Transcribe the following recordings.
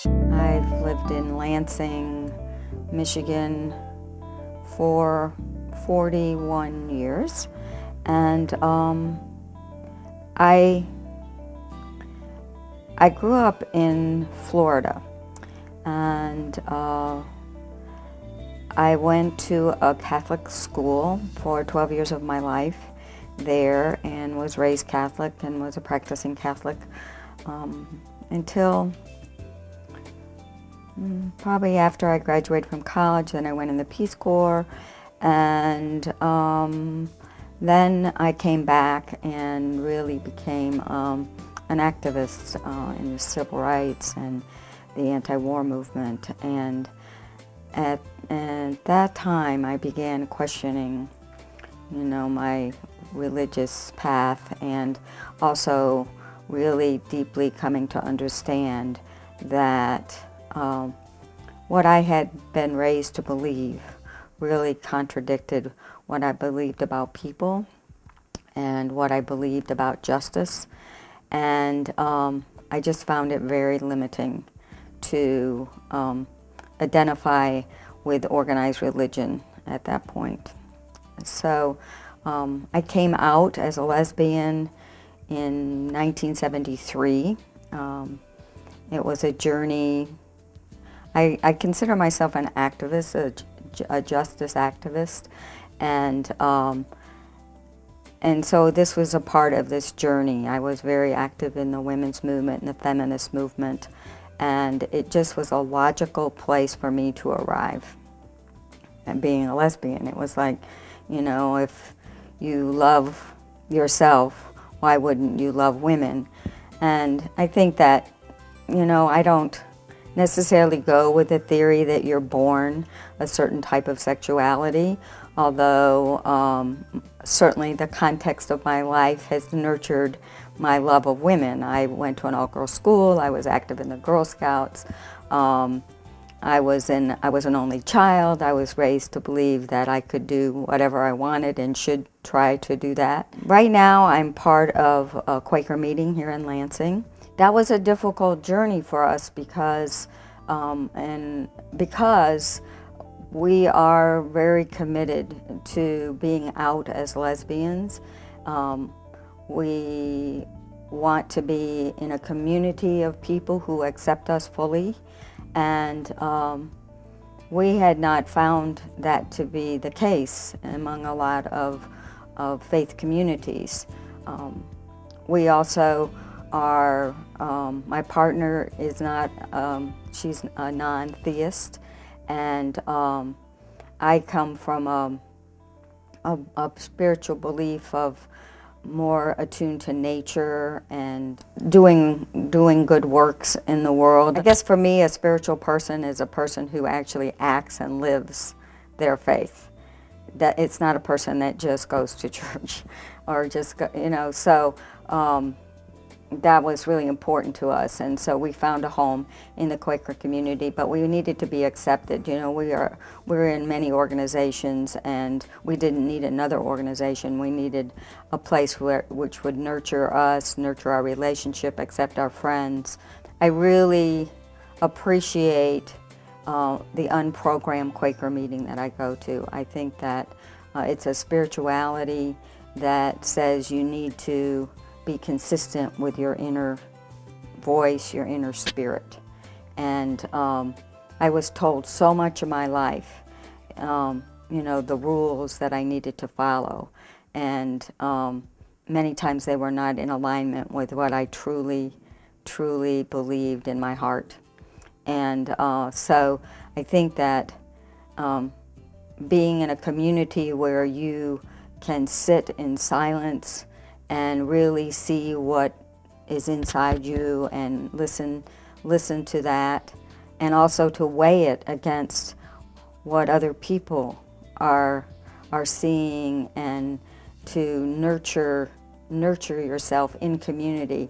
I've lived in Lansing, Michigan for 41 years, and I grew up in Florida, and I went to a Catholic school for 12 years of my life there, and was raised Catholic and was a practicing Catholic until probably after I graduated from college. Then I went in the Peace Corps, and then I came back and really became an activist in the civil rights and the anti-war movement. And at that time, I began questioning, my religious path, and also really deeply coming to understand that what I had been raised to believe really contradicted what I believed about people and what I believed about justice. And I just found it very limiting to identify with organized religion at that point. So I came out as a lesbian in 1973. It was a journey. I consider myself an activist, a justice activist, and so this was a part of this journey. I was very active in the women's movement and the feminist movement, and it just was a logical place for me to arrive. And being a lesbian, it was like, if you love yourself, why wouldn't you love women? And I think that, I don't necessarily go with the theory that you're born a certain type of sexuality, although certainly the context of my life has nurtured my love of women. I went to an all-girls school. I was active in the Girl Scouts. I was an only child. I was raised to believe that I could do whatever I wanted and should try to do that. Right now, I'm part of a Quaker meeting here in Lansing. That was a difficult journey for us because we are very committed to being out as lesbians. We want to be in a community of people who accept us fully, and we had not found that to be the case among a lot of faith communities. We also are, my partner is not, she's a non-theist, and I come from a spiritual belief of more attuned to nature and doing good works in the world. I guess for me, a spiritual person is a person who actually acts and lives their faith. That it's not a person that just goes to church or just so that was really important to us, and so we found a home in the Quaker community, but we needed to be accepted. We're in many organizations, and we didn't need another organization. We needed a place which would nurture us, nurture our relationship, accept our friends. I really appreciate the unprogrammed Quaker meeting that I go to. I think that it's a spirituality that says you need to be consistent with your inner voice, your inner spirit. And I was told so much of my life, the rules that I needed to follow. And many times they were not in alignment with what I truly, truly believed in my heart. And so I think that being in a community where you can sit in silence and really see what is inside you and listen to that, and also to weigh it against what other people are seeing, and to nurture yourself in community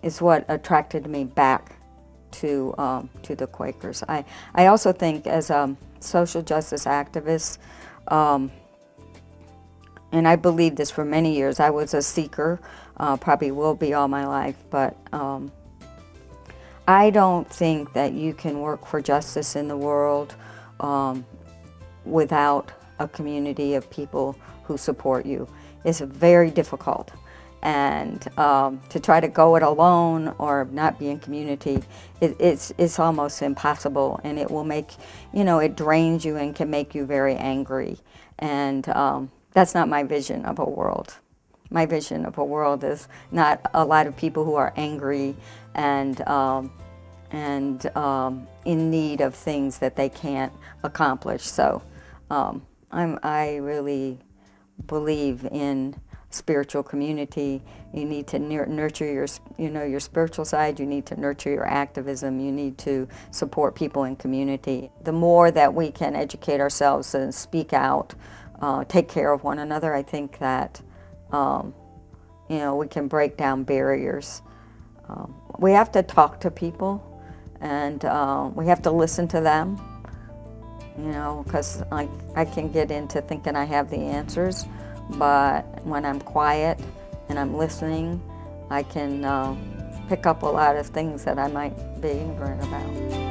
is what attracted me back to the Quakers. I also think as a social justice activist, and I believed this for many years. I was a seeker, probably will be all my life, but I don't think that you can work for justice in the world without a community of people who support you. It's very difficult. And to try to go it alone or not be in community, it's almost impossible, and it will make, it drains you and can make you very angry. And that's not my vision of a world. My vision of a world is not a lot of people who are angry and in need of things that they can't accomplish. So I really believe in spiritual community. You need to nurture your spiritual side. You need to nurture your activism. You need to support people in community. The more that we can educate ourselves and speak out, take care of one another, I think that we can break down barriers. We have to talk to people, and we have to listen to them. Because I can get into thinking I have the answers. But when I'm quiet and I'm listening, I can pick up a lot of things that I might be ignorant about.